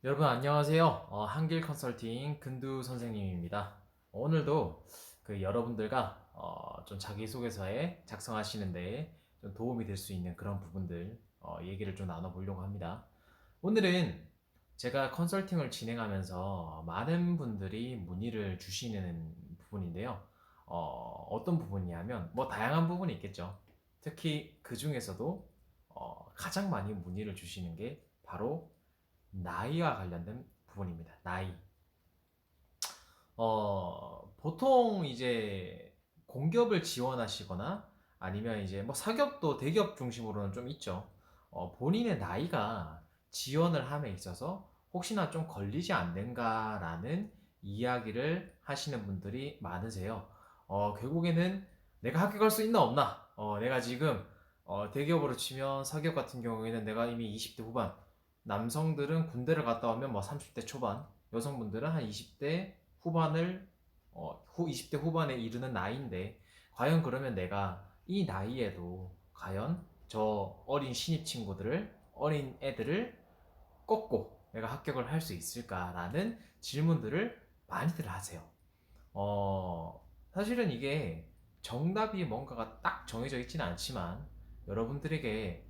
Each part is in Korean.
여러분 안녕하세요. 한길 컨설팅 근두 선생님입니다. 오늘도 여러분들과 좀 자기소개서에 작성하시는데 좀 도움이 될 수 있는 그런 부분들 얘기를 좀 나눠보려고 합니다. 오늘은 제가 컨설팅을 진행하면서 많은 분들이 문의를 주시는 부분인데요. 어떤 부분이냐면 뭐 다양한 부분이 있겠죠. 특히 그 중에서도 가장 많이 문의를 주시는 게 바로 나이와 관련된 부분입니다. 나이. 보통 이제 공기업을 지원하시거나 아니면 이제 뭐 사기업도 대기업 중심으로는 좀 있죠. 본인의 나이가 지원을 함에 있어서 혹시나 좀 걸리지 않는가라는 이야기를 하시는 분들이 많으세요. 결국에는 내가 합격할 수 있나 없나? 내가 지금 대기업으로 치면 사기업 같은 경우에는 내가 이미 20대 후반, 남성들은 군대를 갔다 오면 뭐 30대 초반, 여성분들은 한 20대 후반을 20대 후반에 이르는 나이인데 과연 그러면 내가 이 나이에도 과연 저 어린 신입 친구들을 어린 애들을 꺾고 내가 합격을 할 수 있을까라는 질문들을 많이들 하세요. 사실은 이게 정답이 뭔가가 딱 정해져 있지는 않지만 여러분들에게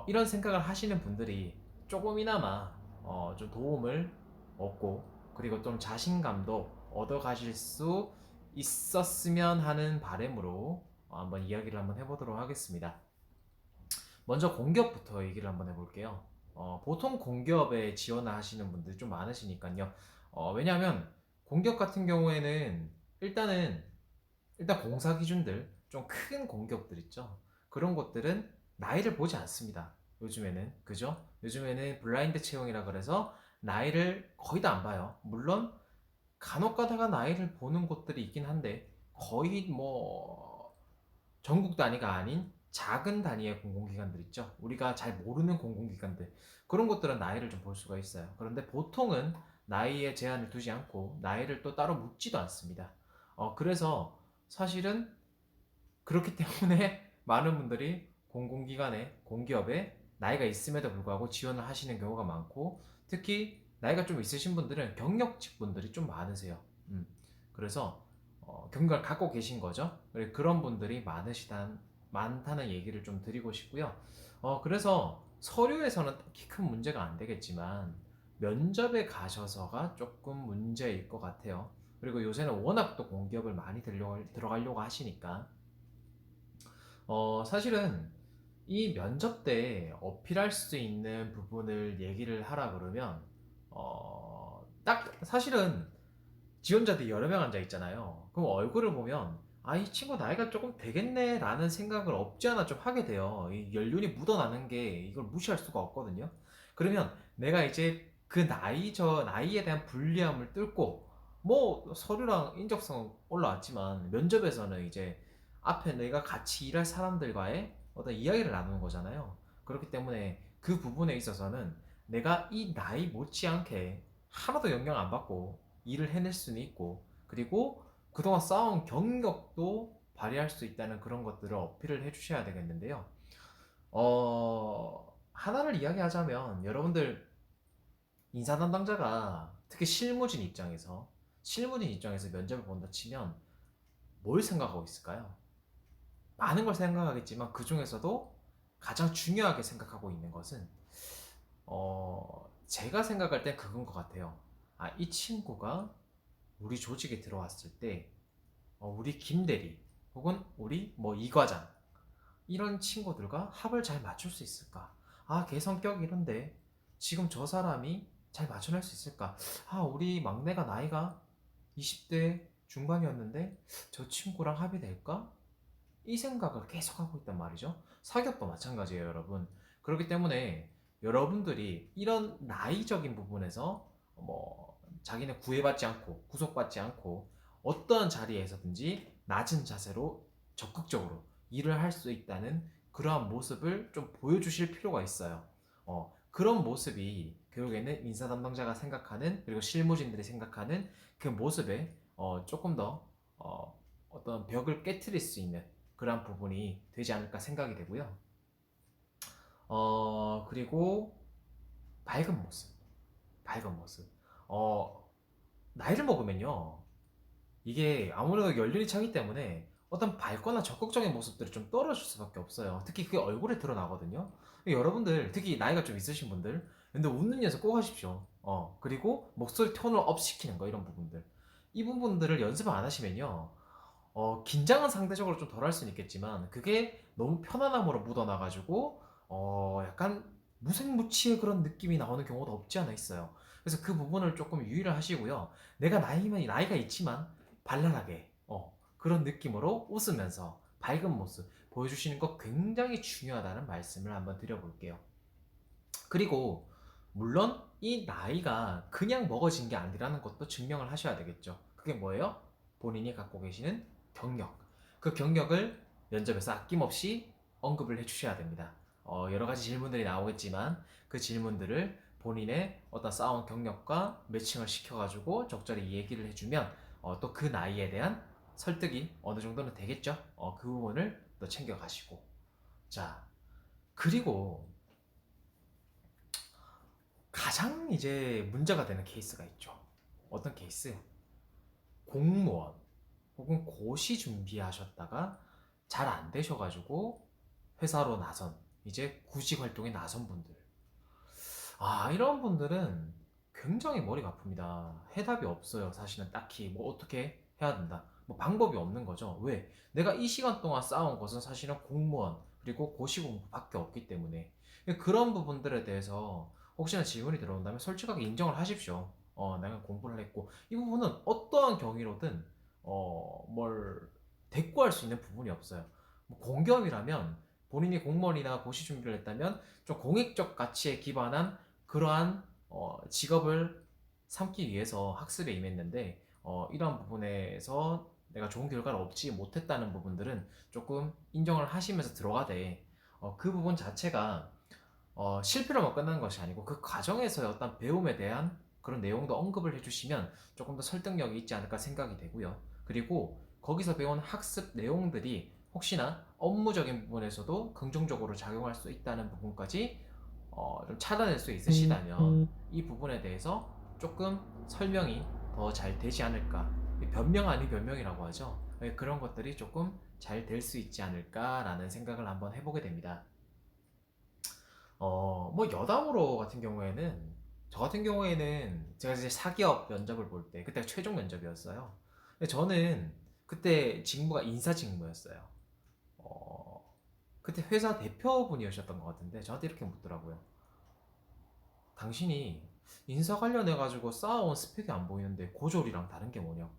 이런 생각을 하시는 분들이 조금이나마 좀 도움을 얻고 그리고 좀 자신감도 얻어 가실 수 있었으면 하는 바람으로 한번 이야기를 한번 해보도록 하겠습니다. 먼저 공기업부터 얘기를 한번 해볼게요. 보통 공기업에 지원을 하시는 분들이 좀 많으시니까요. 왜냐하면 공기업 같은 경우에는 일단은 일단 공사 기준들 좀 큰 공기업들 있죠. 그런 것들은 나이를 보지 않습니다. 요즘에는 그죠? 요즘에는 블라인드 채용이라 그래서 나이를 거의 다 안 봐요. 물론 간혹 가다가 나이를 보는 곳들이 있긴 한데 거의 뭐 전국 단위가 아닌 작은 단위의 공공기관들 있죠. 우리가 잘 모르는 공공기관들 그런 것들은 나이를 좀 볼 수가 있어요. 그런데 보통은 나이에 제한을 두지 않고 나이를 또 따로 묻지도 않습니다. 그래서 사실은 그렇기 때문에 많은 분들이 공공기관에 공기업에 나이가 있음에도 불구하고 지원을 하시는 경우가 많고 특히 나이가 좀 있으신 분들은 경력직 분들이 좀 많으세요. 그래서 경력을 갖고 계신 거죠. 그런 분들이 많다는 얘기를 좀 드리고 싶고요. 그래서 서류에서는 딱히 큰 문제가 안 되겠지만 면접에 가셔서가 조금 문제일 것 같아요. 그리고 요새는 워낙 또 공기업을 많이 들어가려고 하시니까 사실은 이 면접 때 어필할 수 있는 부분을 얘기를 하라 그러면 딱 사실은 지원자들이 여러 명 앉아 있잖아요. 그럼 얼굴을 보면 아, 이 친구 나이가 조금 되겠네 라는 생각을 없지 않아 좀 하게 돼요. 이 연륜이 묻어나는 게 이걸 무시할 수가 없거든요. 그러면 내가 이제 그 나이에 대한 불리함을 뚫고 뭐 서류랑 인적성 올라왔지만 면접에서는 이제 앞에 내가 같이 일할 사람들과의 어떤 이야기를 나누는 거잖아요. 그렇기 때문에 그 부분에 있어서는 내가 이 나이 못지않게 하나도 영향 안 받고 일을 해낼 수는 있고 그리고 그동안 쌓아온 경력도 발휘할 수 있다는 그런 것들을 어필을 해주셔야 되겠는데요. 하나를 이야기하자면 여러분들 인사 담당자가 특히 실무진 입장에서 면접을 본다 치면 뭘 생각하고 있을까요? 많은 걸 생각하겠지만 그 중에서도 가장 중요하게 생각하고 있는 것은 제가 생각할 땐 그건 것 같아요. 아, 이 친구가 우리 조직에 들어왔을 때 우리 김대리 혹은 우리 뭐 이과장 이런 친구들과 합을 잘 맞출 수 있을까? 아, 걔 성격 이런데 지금 저 사람이 잘 맞춰낼 수 있을까? 아, 우리 막내가 나이가 20대 중반이었는데 저 친구랑 합이 될까? 이 생각을 계속 하고 있단 말이죠. 사기업도 마찬가지예요, 여러분. 그렇기 때문에 여러분들이 이런 나이적인 부분에서 자기는 구애받지 않고 구속받지 않고 어떤 자리에서든지 낮은 자세로 적극적으로 일을 할 수 있다는 그러한 모습을 좀 보여주실 필요가 있어요. 그런 모습이 결국에는 인사 담당자가 생각하는 그리고 실무진들이 생각하는 그 모습에 조금 더 어떤 벽을 깨트릴 수 있는 그런 부분이 되지 않을까 생각이 되고요. 그리고 밝은 모습. 밝은 모습. 어, 나이를 먹으면요. 이게 아무래도 연륜이 차기 때문에 어떤 밝거나 적극적인 모습들이 좀 떨어질 수밖에 없어요. 특히 그게 얼굴에 드러나거든요. 여러분들, 특히 나이가 좀 있으신 분들, 근데 웃는 연습 꼭 하십시오. 그리고 목소리 톤을 업 시키는 거, 이런 부분들. 이 부분들을 연습을 안 하시면요. 긴장은 상대적으로 좀 덜 할 수는 있겠지만, 그게 너무 편안함으로 묻어나가지고, 약간 무색무취의 그런 느낌이 나오는 경우도 없지 않아 있어요. 그래서 그 부분을 조금 유의를 하시고요. 내가 나이가 있지만, 발랄하게, 그런 느낌으로 웃으면서 밝은 모습 보여주시는 거 굉장히 중요하다는 말씀을 한번 드려볼게요. 그리고, 물론, 이 나이가 그냥 먹어진 게 아니라는 것도 증명을 하셔야 되겠죠. 그게 뭐예요? 본인이 갖고 계시는 경력. 그 경력을 면접에서 아낌없이 언급을 해주셔야 됩니다. 여러 가지 질문들이 나오겠지만 그 질문들을 본인의 어떤 쌓아온 경력과 매칭을 시켜가지고 적절히 얘기를 해주면 또 그 나이에 대한 설득이 어느 정도는 되겠죠. 그 부분을 또 챙겨가시고. 자, 그리고 가장 이제 문제가 되는 케이스가 있죠. 어떤 케이스? 공무원 혹은 고시 준비하셨다가 잘 안 되셔가지고 회사로 나선, 이제 구직 활동에 나선 분들. 이런 분들은 굉장히 머리가 아픕니다. 해답이 없어요. 사실은 딱히 뭐 어떻게 해야 된다, 뭐 방법이 없는 거죠. 왜? 내가 이 시간 동안 쌓아온 것은 사실은 공무원 그리고 고시 공부밖에 없기 때문에. 그런 부분들에 대해서 혹시나 질문이 들어온다면 솔직하게 인정을 하십시오. 내가 공부를 했고, 이 부분은 어떠한 경위로든 뭘 대꾸할 수 있는 부분이 없어요. 뭐 공기업이라면, 본인이 공무원이나 고시 준비를 했다면 좀 공익적 가치에 기반한 그러한 직업을 삼기 위해서 학습에 임했는데, 이러한 부분에서 내가 좋은 결과를 얻지 못했다는 부분들은 조금 인정을 하시면서 들어가되, 그 부분 자체가 실패로만 끝나는 것이 아니고 그 과정에서의 어떤 배움에 대한 그런 내용도 언급을 해주시면 조금 더 설득력이 있지 않을까 생각이 되고요. 그리고 거기서 배운 학습 내용들이 혹시나 업무적인 부분에서도 긍정적으로 작용할 수 있다는 부분까지 좀 찾아낼 수 있으시다면 이 부분에 대해서 조금 설명이 더 잘 되지 않을까. 변명 아닌 변명이라고 하죠. 그런 것들이 조금 잘 될 수 있지 않을까라는 생각을 한번 해보게 됩니다. 뭐 여담으로 같은 경우에는, 저 같은 경우에는 제가 이제 사기업 면접을 볼 때, 그때가 최종 면접이었어요. 근데 저는 그때 직무가 인사 직무였어요. 어, 그때 회사 대표분이셨던 것 같은데 저한테 이렇게 묻더라고요. 당신이 인사 관련해가지고 쌓아온 스펙이 안 보이는데 고졸이랑 다른 게 뭐냐?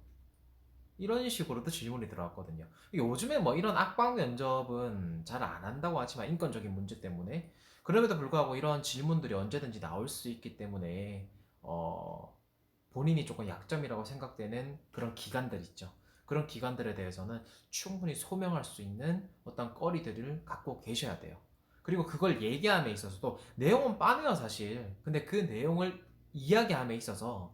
이런 식으로도 질문이 들어왔거든요. 요즘에 뭐 이런 악방 면접은 잘 안 한다고 하지만 인권적인 문제 때문에, 그럼에도 불구하고 이런 질문들이 언제든지 나올 수 있기 때문에 어, 본인이 조금 약점이라고 생각되는 그런 기관들 있죠. 그런 기관들에 대해서는 충분히 소명할 수 있는 어떤 거리들을 갖고 계셔야 돼요. 그리고 그걸 얘기함에 있어서도 내용은 빠네요, 사실. 근데 그 내용을 이야기함에 있어서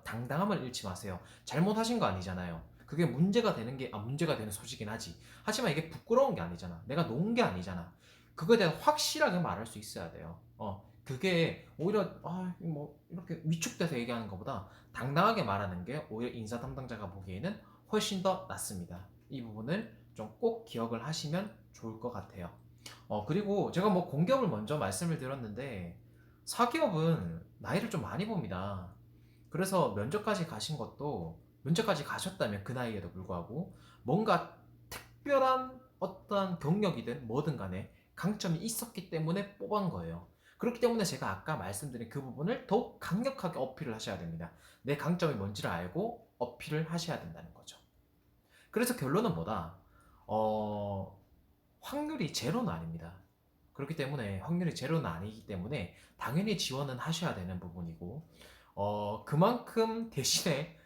당당함을 잃지 마세요. 잘못하신 거 아니잖아요. 그게 문제가 되는 게, 문제가 되는 소지긴 하지. 하지만 이게 부끄러운 게 아니잖아. 내가 놓은 게 아니잖아. 그거에 대해 확실하게 말할 수 있어야 돼요. 그게 오히려 뭐 이렇게 위축돼서 얘기하는 것보다 당당하게 말하는 게 오히려 인사 담당자가 보기에는 훨씬 더 낫습니다. 이 부분을 좀 꼭 기억을 하시면 좋을 것 같아요. 그리고 제가 뭐 공기업을 먼저 말씀을 드렸는데, 사기업은 나이를 좀 많이 봅니다. 그래서 면접까지 가셨다면 그 나이에도 불구하고 뭔가 특별한 어떠한 경력이든 뭐든 간에 강점이 있었기 때문에 뽑은 거예요. 그렇기 때문에 제가 아까 말씀드린 그 부분을 더욱 강력하게 어필을 하셔야 됩니다. 내 강점이 뭔지를 알고 어필을 하셔야 된다는 거죠. 그래서 결론은 뭐다? 어, 확률이 제로는 아닙니다. 그렇기 때문에 확률이 제로는 아니기 때문에 당연히 지원은 하셔야 되는 부분이고, 그만큼 대신에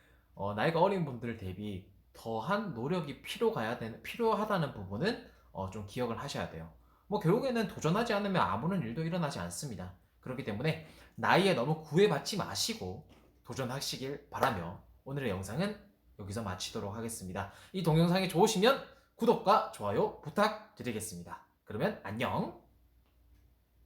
나이가 어린 분들 대비 더한 노력이 필요하다는 부분은 좀 기억을 하셔야 돼요. 뭐 결국에는 도전하지 않으면 아무런 일도 일어나지 않습니다. 그렇기 때문에 나이에 너무 구애받지 마시고 도전하시길 바라며 오늘의 영상은 여기서 마치도록 하겠습니다. 이 동영상이 좋으시면 구독과 좋아요 부탁드리겠습니다. 그러면 안녕!